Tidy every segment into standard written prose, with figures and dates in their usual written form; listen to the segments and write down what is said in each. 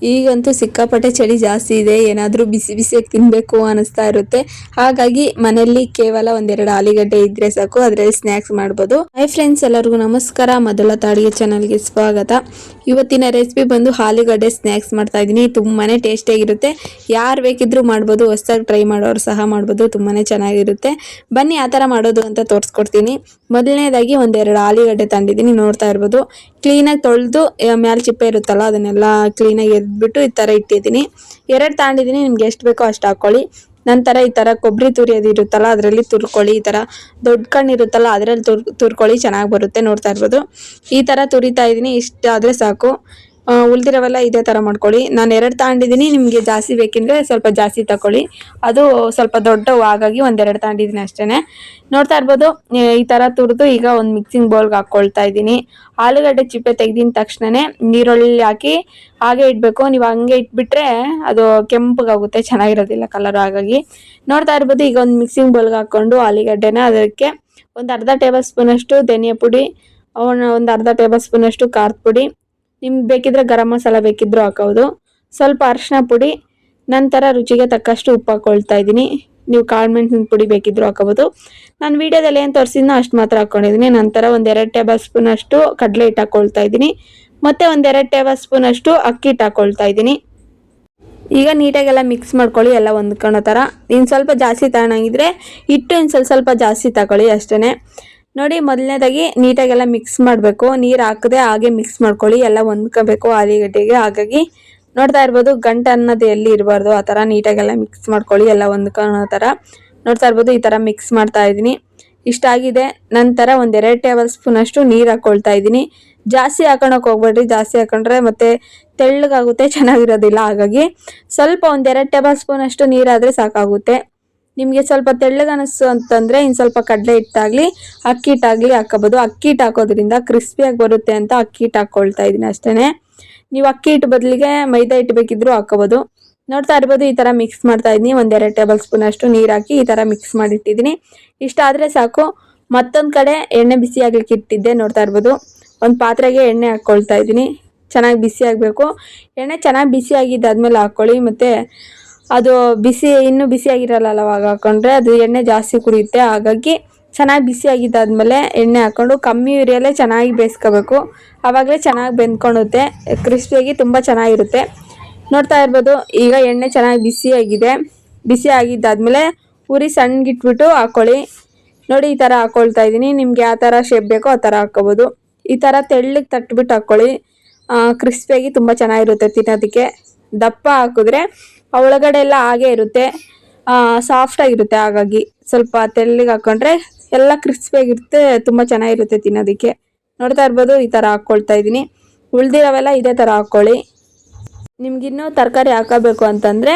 ಈಗಂತೂ ಸಿಕ್ಕಾಪಟ್ಟೆ ಚಳಿ ಜಾಸ್ತಿ ಇದೆ. ಏನಾದರೂ ಬಿಸಿ ಬಿಸಿಯಾಗಿ ತಿನ್ನಬೇಕು ಅನಿಸ್ತಾ ಇರುತ್ತೆ. ಹಾಗಾಗಿ ಮನೆಯಲ್ಲಿ ಕೇವಲ ಒಂದೆರಡು ಆಲೂಗಡ್ಡೆ ಇದ್ರೆ ಸಾಕು, ಅದರಲ್ಲಿ ಸ್ನ್ಯಾಕ್ಸ್ ಮಾಡ್ಬೋದು. ಹೈ ಫ್ರೆಂಡ್ಸ್, ಎಲ್ಲರಿಗೂ ನಮಸ್ಕಾರ. ಮೊದಲ ತಾಡಿಗೆ ಚಾನಲ್ಗೆ ಸ್ವಾಗತ. ಇವತ್ತಿನ ರೆಸಿಪಿ ಬಂದು ಆಲೂಗಡ್ಡೆ ಸ್ನ್ಯಾಕ್ಸ್ ಮಾಡ್ತಾ ಇದ್ದೀನಿ. ತುಂಬಾನೇ ಟೇಸ್ಟಿಯಾಗಿರುತ್ತೆ. ಯಾರು ಬೇಕಿದ್ರೂ ಮಾಡ್ಬೋದು. ಹೊಸದಾಗಿ ಟ್ರೈ ಮಾಡೋರು ಸಹ ಮಾಡ್ಬೋದು. ತುಂಬಾನೇ ಚೆನ್ನಾಗಿರುತ್ತೆ. ಬನ್ನಿ ಆ ಥರ ಮಾಡೋದು ಅಂತ ತೋರಿಸ್ಕೊಡ್ತೀನಿ. ಮೊದಲನೇದಾಗಿ ಒಂದೆರಡು ಆಲೂಗಡ್ಡೆ ತಂದಿದ್ದೀನಿ. ನೋಡ್ತಾ ಇರ್ಬೋದು. ಕ್ಲೀನಾಗಿ ತೊಳೆದು ಮ್ಯಾಲೆ ಚಿಪ್ಪೆ ಇರುತ್ತಲ್ಲ ಅದನ್ನೆಲ್ಲ ಕ್ಲೀನಾಗಿ ಎದ್ಬಿಟ್ಟು ಈ ಥರ ಇಟ್ಟಿದ್ದೀನಿ. ಎರಡು ತಗೊಂಡಿದ್ದೀನಿ. ನಿಮ್ಗೆ ಎಷ್ಟು ಬೇಕೋ ಅಷ್ಟು ಹಾಕ್ಕೊಳ್ಳಿ. ನಂತರ ಈ ಥರ ಕೊಬ್ಬರಿ ತುರಿಯೋದು ಇರುತ್ತಲ್ಲ ಅದರಲ್ಲಿ ತುರ್ಕೊಳ್ಳಿ. ಈ ಥರ ದೊಡ್ಡ ಕಣ್ಣು ಇರುತ್ತಲ್ಲ ಅದರಲ್ಲಿ ತುರ್ಕೊಳ್ಳಿ, ಚೆನ್ನಾಗಿ ಬರುತ್ತೆ. ನೋಡ್ತಾ ಇರ್ಬೋದು. ಈ ಥರ ತುರಿತಾ ಇದ್ದೀನಿ. ಇಷ್ಟಾದರೆ ಸಾಕು. ಉಳಿದಿರೋವೆಲ್ಲ ಇದೇ ಥರ ಮಾಡ್ಕೊಳ್ಳಿ. ನಾನು ಎರಡು ತಗೊಂಡಿದ್ದೀನಿ. ನಿಮಗೆ ಜಾಸ್ತಿ ಬೇಕೆಂದರೆ ಸ್ವಲ್ಪ ಜಾಸ್ತಿ ತಗೊಳ್ಳಿ. ಅದು ಸ್ವಲ್ಪ ದೊಡ್ಡವು, ಹಾಗಾಗಿ ಒಂದೆರಡು ತಗೊಂಡಿದ್ದೀನಿ ಅಷ್ಟೇ. ನೋಡ್ತಾ ಇರ್ಬೋದು. ಈ ಥರ ತುರಿದು ಈಗ ಒಂದು ಮಿಕ್ಸಿಂಗ್ ಬೌಲ್ಗೆ ಹಾಕ್ಕೊಳ್ತಾ ಇದ್ದೀನಿ. ಆಲೂಗಡ್ಡೆ ಚಿಪ್ಪೆ ತೆಗೆದಿನ ತಕ್ಷಣನೇ ನೀರುಳ್ಳಿ ಹಾಕಿ ಹಾಗೆ ಇಡಬೇಕು. ನೀವು ಹಂಗೆ ಇಟ್ಬಿಟ್ರೆ ಅದು ಕೆಂಪಗಾಗುತ್ತೆ, ಚೆನ್ನಾಗಿರೋದಿಲ್ಲ ಕಲರ್. ಹಾಗಾಗಿ ನೋಡ್ತಾ ಇರ್ಬೋದು. ಈಗ ಒಂದು ಮಿಕ್ಸಿಂಗ್ ಬೌಲ್ಗೆ ಹಾಕ್ಕೊಂಡು ಆಲೂಗಡ್ಡೆನ ಅದಕ್ಕೆ ಒಂದು ಅರ್ಧ ಟೇಬಲ್ ಸ್ಪೂನಷ್ಟು ಧನಿಯಾ ಪುಡಿ, ಒಂದು ಅರ್ಧ ಟೇಬಲ್ ಸ್ಪೂನಷ್ಟು ಖಾರದ ಪುಡಿ, ನಿಮ್ಗೆ ಬೇಕಿದ್ರೆ ಗರಂ ಮಸಾಲ ಬೇಕಿದ್ರೂ ಹಾಕೋದು, ಸ್ವಲ್ಪ ಅರಿಶಿನ ಪುಡಿ, ನಂತರ ರುಚಿಗೆ ತಕ್ಕಷ್ಟು ಉಪ್ಪು ಹಾಕ್ಕೊಳ್ತಾ ಇದ್ದೀನಿ. ನೀವು ಕಾಳು ಮೆಣಸಿನ ಪುಡಿ ಬೇಕಿದ್ರೂ ಹಾಕೋಬೋದು. ನಾನು ವಿಡಿಯೋದಲ್ಲಿ ಏನು ತೋರಿಸಿದ್ನೋ ಅಷ್ಟು ಮಾತ್ರ ಹಾಕ್ಕೊಂಡಿದ್ದೀನಿ. ನಂತರ ಒಂದೆರಡು ಟೇಬಲ್ ಸ್ಪೂನ್ ಅಷ್ಟು ಕಡಲೆ ಹಿಟ್ಟು ಹಾಕ್ಕೊಳ್ತಾ ಇದ್ದೀನಿ. ಮತ್ತು ಒಂದೆರಡು ಟೇಬಲ್ ಸ್ಪೂನ್ ಅಷ್ಟು ಅಕ್ಕಿ ಹಿಟ್ಟು ಹಾಕ್ಕೊಳ್ತಾ ಇದ್ದೀನಿ. ಈಗ ನೀಟಾಗೆಲ್ಲ ಮಿಕ್ಸ್ ಮಾಡ್ಕೊಳ್ಳಿ, ಎಲ್ಲ ಹೊಂದ್ಕೊಳ್ಳೋ ಥರ. ಇನ್ನು ಸ್ವಲ್ಪ ಜಾಸ್ತಿ ತಗೊಳಂಗಿದ್ರೆ ಹಿಟ್ಟು ಇನ್ನು ಸ್ವಲ್ಪ ಜಾಸ್ತಿ ತಗೊಳ್ಳಿ ಅಷ್ಟೇ. ನೋಡಿ, ಮೊದಲನೇದಾಗಿ ನೀಟಾಗೆಲ್ಲ ಮಿಕ್ಸ್ ಮಾಡಬೇಕು. ನೀರು ಹಾಕದೆ ಹಾಗೆ ಮಿಕ್ಸ್ ಮಾಡ್ಕೊಳ್ಳಿ, ಎಲ್ಲ ಹೊಂದ್ಕೋಬೇಕು ಆಲೂಗಡ್ಡೆಗೆ. ಹಾಗಾಗಿ ನೋಡ್ತಾ ಇರ್ಬೋದು, ಗಂಟು ಅನ್ನೋದು ಎಲ್ಲಿ ಇರಬಾರ್ದು, ಆ ಥರ ನೀಟಾಗೆಲ್ಲ ಮಿಕ್ಸ್ ಮಾಡ್ಕೊಳ್ಳಿ, ಎಲ್ಲ ಹೊಂದ್ಕೊಳ್ಳೋ ಥರ. ನೋಡ್ತಾ ಇರ್ಬೋದು, ಈ ಥರ ಮಿಕ್ಸ್ ಮಾಡ್ತಾ ಇದ್ದೀನಿ. ಇಷ್ಟಾಗಿದೆ. ನಂತರ ಒಂದೆರಡು ಟೇಬಲ್ ಸ್ಪೂನ್ ಅಷ್ಟು ನೀರು ಹಾಕ್ಕೊಳ್ತಾ ಇದ್ದೀನಿ. ಜಾಸ್ತಿ ಹಾಕೊಳಕ್ಕೆ ಹೋಗ್ಬೇಡ್ರಿ. ಜಾಸ್ತಿ ಹಾಕೊಂಡ್ರೆ ಮತ್ತೆ ತೆಳ್ಳಗಾಗುತ್ತೆ, ಚೆನ್ನಾಗಿರೋದಿಲ್ಲ. ಹಾಗಾಗಿ ಸ್ವಲ್ಪ ಒಂದೆರಡು ಟೇಬಲ್ ಸ್ಪೂನ್ ಅಷ್ಟು ನೀರಾದರೆ ಸಾಕಾಗುತ್ತೆ. ನಿಮಗೆ ಸ್ವಲ್ಪ ತೆಳ್ಳಗೆ ಅನಿಸ್ತು ಅಂತಂದರೆ ಇನ್ನು ಸ್ವಲ್ಪ ಕಡಲೆ ಹಿಟ್ಟಾಗಲಿ ಅಕ್ಕಿ ಹಿಟ್ಟಾಗಲಿ ಹಾಕೋಬೋದು. ಅಕ್ಕಿ ಹಿಟ್ಟು ಹಾಕೋದ್ರಿಂದ ಕ್ರಿಸ್ಪಿಯಾಗಿ ಬರುತ್ತೆ ಅಂತ ಅಕ್ಕಿ ಹಿಟ್ಟು ಹಾಕ್ಕೊಳ್ತಾ ಇದ್ದೀನಿ ಅಷ್ಟೇ. ನೀವು ಅಕ್ಕಿ ಹಿಟ್ಟು ಬದಲಿಗೆ ಮೈದಾ ಹಿಟ್ಟು ಬೇಕಿದ್ರೂ ಹಾಕೋಬೋದು. ನೋಡ್ತಾ ಇರ್ಬೋದು, ಈ ಥರ ಮಿಕ್ಸ್ ಮಾಡ್ತಾ ಇದ್ದೀನಿ. ಒಂದೆರಡು ಟೇಬಲ್ ಸ್ಪೂನ್ ಅಷ್ಟು ನೀರು ಹಾಕಿ ಈ ಥರ ಮಿಕ್ಸ್ ಮಾಡಿಟ್ಟಿದ್ದೀನಿ. ಇಷ್ಟ ಆದರೆ ಸಾಕು. ಮತ್ತೊಂದು ಕಡೆ ಎಣ್ಣೆ ಬಿಸಿ ಆಗ್ಲಿಕ್ಕೆ ಇಟ್ಟಿದ್ದೆ. ನೋಡ್ತಾ ಇರ್ಬೋದು, ಒಂದು ಪಾತ್ರೆಗೆ ಎಣ್ಣೆ ಹಾಕ್ಕೊಳ್ತಾ ಇದ್ದೀನಿ. ಚೆನ್ನಾಗಿ ಬಿಸಿ ಆಗಬೇಕು. ಎಣ್ಣೆ ಚೆನ್ನಾಗಿ ಬಿಸಿ ಆಗಿದ್ದಾದ್ಮೇಲೆ ಹಾಕ್ಕೊಳ್ಳಿ. ಮತ್ತು ಅದು ಇನ್ನೂ ಬಿಸಿಯಾಗಿರಲ್ಲ ಅವಾಗ ಹಾಕ್ಕೊಂಡ್ರೆ ಅದು ಎಣ್ಣೆ ಜಾಸ್ತಿ ಕುಡಿಯುತ್ತೆ. ಹಾಗಾಗಿ ಚೆನ್ನಾಗಿ ಬಿಸಿ ಆಗಿದ್ದಾದ್ಮೇಲೆ ಎಣ್ಣೆ ಹಾಕ್ಕೊಂಡು ಕಮ್ಮಿ ಉರಿಯಲ್ಲೇ ಚೆನ್ನಾಗಿ ಬೇಯಿಸ್ಕೋಬೇಕು. ಆವಾಗಲೇ ಚೆನ್ನಾಗಿ ಬೆಂದ್ಕೊಳ್ಳುತ್ತೆ, ಕ್ರಿಸ್ಪಿಯಾಗಿ ತುಂಬ ಚೆನ್ನಾಗಿರುತ್ತೆ. ನೋಡ್ತಾ ಇರ್ಬೋದು, ಈಗ ಎಣ್ಣೆ ಚೆನ್ನಾಗಿ ಬಿಸಿಯಾಗಿದೆ. ಬಿಸಿ ಆಗಿದ್ದಾದ್ಮೇಲೆ ಉರಿ ಸಣ್ಣಗಿಟ್ಬಿಟ್ಟು ಹಾಕ್ಕೊಳ್ಳಿ. ನೋಡಿ, ಈ ಥರ ಹಾಕ್ಕೊಳ್ತಾ ಇದ್ದೀನಿ. ನಿಮ್ಗೆ ಯಾವ ಥರ ಶೇಪ್ ಬೇಕೋ ಆ ಥರ ಹಾಕ್ಕೋಬೋದು. ಈ ಥರ ತೆಳ್ಳಗೆ ತಟ್ಬಿಟ್ಟು ಹಾಕ್ಕೊಳ್ಳಿ. ಕ್ರಿಸ್ಪಿಯಾಗಿ ತುಂಬ ಚೆನ್ನಾಗಿರುತ್ತೆ ತಿನ್ನೋದಕ್ಕೆ. ದಪ್ಪ ಹಾಕಿದ್ರೆ ಒಳಗಡೆ ಎಲ್ಲ ಹಾಗೆ ಇರುತ್ತೆ, ಸಾಫ್ಟಾಗಿರುತ್ತೆ. ಹಾಗಾಗಿ ಸ್ವಲ್ಪ ತೆಳ್ಳಗೆ ಹಾಕ್ಕೊಂಡ್ರೆ ಎಲ್ಲ ಕ್ರಿಸ್ಪಿಯಾಗಿರುತ್ತೆ, ತುಂಬ ಚೆನ್ನಾಗಿರುತ್ತೆ ತಿನ್ನೋದಕ್ಕೆ. ನೋಡ್ತಾ ಇರ್ಬೋದು, ಈ ಥರ ಹಾಕ್ಕೊಳ್ತಾ ಇದ್ದೀನಿ. ಉಳಿದಿರೋವೆಲ್ಲ ಇದೇ ಥರ ಹಾಕ್ಕೊಳ್ಳಿ. ನಿಮ್ಗಿನ್ನೂ ತರಕಾರಿ ಹಾಕೋಬೇಕು ಅಂತಂದರೆ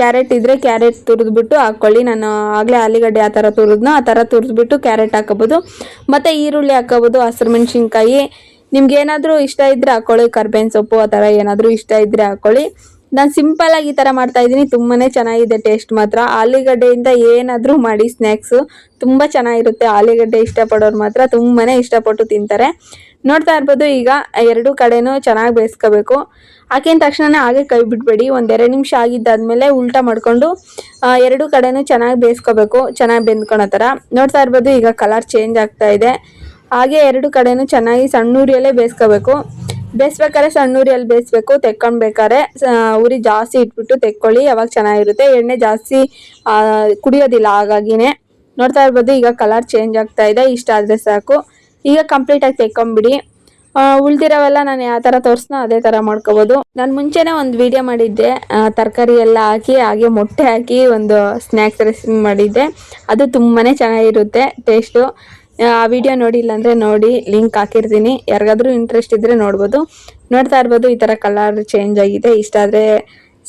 ಕ್ಯಾರೆಟ್ ಇದ್ದರೆ ಕ್ಯಾರೆಟ್ ತುರಿದ್ಬಿಟ್ಟು ಹಾಕ್ಕೊಳ್ಳಿ. ನಾನು ಆಗಲೇ ಆಲೂಗಡ್ಡೆ ಆ ಥರ ತುರಿದ್ನೋ ಆ ಥರ ತುರಿದ್ಬಿಟ್ಟು ಕ್ಯಾರೆಟ್ ಹಾಕೋಬೋದು. ಮತ್ತು ಈರುಳ್ಳಿ ಹಾಕೋಬೋದು, ಹಸಿರು ಮೆಣಸಿನ್ಕಾಯಿ, ನಿಮ್ಗೆ ಏನಾದರೂ ಇಷ್ಟ ಇದ್ದರೆ ಹಾಕ್ಕೊಳ್ಳಿ. ಕರ್ಬೇವಿನ ಸೊಪ್ಪು ಆ ಥರ ಏನಾದರೂ ಇಷ್ಟ ಇದ್ದರೆ ಹಾಕ್ಕೊಳ್ಳಿ. ನಾನು ಸಿಂಪಲಾಗಿ ಈ ಥರ ಮಾಡ್ತಾಯಿದ್ದೀನಿ. ತುಂಬಾ ಚೆನ್ನಾಗಿದೆ ಟೇಸ್ಟ್ ಮಾತ್ರ. ಆಲೂಗಡ್ಡೆಯಿಂದ ಏನಾದರೂ ಮಾಡಿ ಸ್ನ್ಯಾಕ್ಸು ತುಂಬ ಚೆನ್ನಾಗಿರುತ್ತೆ. ಆಲೂಗಡ್ಡೆ ಇಷ್ಟಪಡೋರು ಮಾತ್ರ ತುಂಬಾ ಇಷ್ಟಪಟ್ಟು ತಿಂತಾರೆ. ನೋಡ್ತಾ ಇರ್ಬೋದು, ಈಗ ಎರಡೂ ಕಡೆನೂ ಚೆನ್ನಾಗಿ ಬೇಯಿಸ್ಕೋಬೇಕು. ಹಾಕಿದ ತಕ್ಷಣ ಹಾಗೆ ಕೈ ಬಿಡಬೇಡಿ. ಒಂದೆರಡು ನಿಮಿಷ ಆಗಿದ್ದಾದ್ಮೇಲೆ ಉಲ್ಟಾ ಮಾಡಿಕೊಂಡು ಎರಡೂ ಕಡೆನೂ ಚೆನ್ನಾಗಿ ಬೇಯಿಸ್ಕೋಬೇಕು, ಚೆನ್ನಾಗಿ ಬೆಂದ್ಕೊಳೋ ಥರ. ನೋಡ್ತಾ ಇರ್ಬೋದು, ಈಗ ಕಲರ್ ಚೇಂಜ್ ಆಗ್ತಾ ಇದೆ. ಹಾಗೆ ಎರಡು ಕಡೆನೂ ಚೆನ್ನಾಗಿ ಸಣ್ಣ ಉರಿಯಲ್ಲೇ ಬೇಯಿಸ್ಕೋಬೇಕು. ಬೇಯಿಸ್ಬೇಕಾದ್ರೆ ಸಣ್ಣ ಉರಿಯಲ್ಲಿ ಬೇಯಿಸ್ಬೇಕು. ತೆಕ್ಕೊಳ್ಬೇಕಾದ್ರೆ ಉರಿ ಜಾಸ್ತಿ ಇಟ್ಬಿಟ್ಟು ತೆಕ್ಕೊಳ್ಳಿ, ಅವಾಗ ಚೆನ್ನಾಗಿರುತ್ತೆ. ಎಣ್ಣೆ ಜಾಸ್ತಿ ಕುಡಿಯೋದಿಲ್ಲ, ಹಾಗಾಗಿನೇ. ನೋಡ್ತಾ ಇರ್ಬೋದು, ಈಗ ಕಲರ್ ಚೇಂಜ್ ಆಗ್ತಾ ಇದೆ. ಇಷ್ಟ ಆದರೆ ಸಾಕು. ಈಗ ಕಂಪ್ಲೀಟಾಗಿ ತೆಕ್ಕೊಂಬಿಡಿ. ಉಳ್ದಿರೋವೆಲ್ಲ ನಾನು ಯಾವ ಥರ ತೋರಿಸ್ನೋ ಅದೇ ಥರ ಮಾಡ್ಕೋಬೋದು. ನಾನು ಮುಂಚೆನೇ ಒಂದು ವಿಡಿಯೋ ಮಾಡಿದ್ದೆ, ತರಕಾರಿ ಎಲ್ಲ ಹಾಕಿ ಹಾಗೆ ಮೊಟ್ಟೆ ಹಾಕಿ ಒಂದು ಸ್ನ್ಯಾಕ್ಸ್ ರೆಸಿಪಿ ಮಾಡಿದ್ದೆ. ಅದು ತುಂಬಾ ಚೆನ್ನಾಗಿರುತ್ತೆ ಟೇಸ್ಟು. ಆ ವಿಡಿಯೋ ನೋಡಿಲ್ಲ ಅಂದರೆ ನೋಡಿ, ಲಿಂಕ್ ಹಾಕಿರ್ತೀನಿ. ಯಾರಿಗಾದ್ರೂ ಇಂಟ್ರೆಸ್ಟ್ ಇದ್ದರೆ ನೋಡ್ಬೋದು. ನೋಡ್ತಾ ಇರ್ಬೋದು, ಈ ಥರ ಕಲರ್ ಚೇಂಜ್ ಆಗಿದೆ. ಇಷ್ಟ ಆದರೆ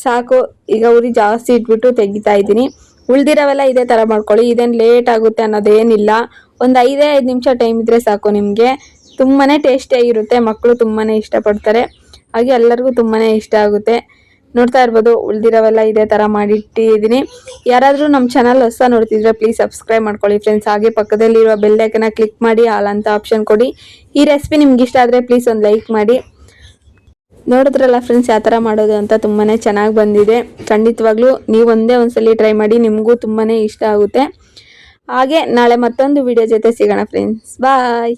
ಸಾಕು. ಈಗ ಉರಿ ಜಾಸ್ತಿ ಇಟ್ಬಿಟ್ಟು ತೆಗಿತಾ ಇದ್ದೀನಿ. ಉಳ್ದಿರೋವೆಲ್ಲ ಇದೇ ಥರ ಮಾಡ್ಕೊಳ್ಳಿ. ಇದೇನು ಲೇಟ್ ಆಗುತ್ತೆ ಅನ್ನೋದೇನಿಲ್ಲ. ಒಂದು 5 ನಿಮಿಷ ಟೈಮ್ ಇದ್ದರೆ ಸಾಕು. ನಿಮಗೆ ತುಂಬಾ ಟೇಸ್ಟಿಯಾಗಿರುತ್ತೆ. ಮಕ್ಕಳು ತುಂಬಾ ಇಷ್ಟಪಡ್ತಾರೆ. ಹಾಗೆ ಎಲ್ಲರಿಗೂ ತುಂಬಾ ಇಷ್ಟ ಆಗುತ್ತೆ. ನೋಡ್ತಾ ಇರ್ಬೋದು, ಉಳ್ದಿರೋವೆಲ್ಲ ಇದೇ ಥರ ಮಾಡಿಟ್ಟಿದ್ದೀನಿ. ಯಾರಾದರೂ ನಮ್ಮ ಚಾನಲ್ ಹೊಸ ನೋಡ್ತಿದ್ರೆ ಪ್ಲೀಸ್ ಸಬ್ಸ್ಕ್ರೈಬ್ ಮಾಡ್ಕೊಳ್ಳಿ ಫ್ರೆಂಡ್ಸ್. ಹಾಗೆ ಪಕ್ಕದಲ್ಲಿರುವ ಬೆಲ್ ಐಕನ್ನ ಕ್ಲಿಕ್ ಮಾಡಿ ಆಲ್ ಅಂತ ಆಪ್ಷನ್ ಕೊಡಿ. ಈ ರೆಸಿಪಿ ನಿಮ್ಗೆ ಇಷ್ಟ ಆದರೆ ಪ್ಲೀಸ್ ಒಂದು ಲೈಕ್ ಮಾಡಿ. ನೋಡಿದ್ರಲ್ಲ ಫ್ರೆಂಡ್ಸ್ ಯಾವ ಥರ ಮಾಡೋದು ಅಂತ ತುಂಬಾ ಚೆನ್ನಾಗಿ ಬಂದಿದೆ. ಖಂಡಿತವಾಗ್ಲೂ ನೀವು ಒಂದ್ಸಲಿ ಟ್ರೈ ಮಾಡಿ, ನಿಮಗೂ ತುಂಬಾ ಇಷ್ಟ ಆಗುತ್ತೆ. ಹಾಗೆ ನಾಳೆ ಮತ್ತೊಂದು ವಿಡಿಯೋ ಜೊತೆ ಸಿಗೋಣ ಫ್ರೆಂಡ್ಸ್. ಬಾಯ್.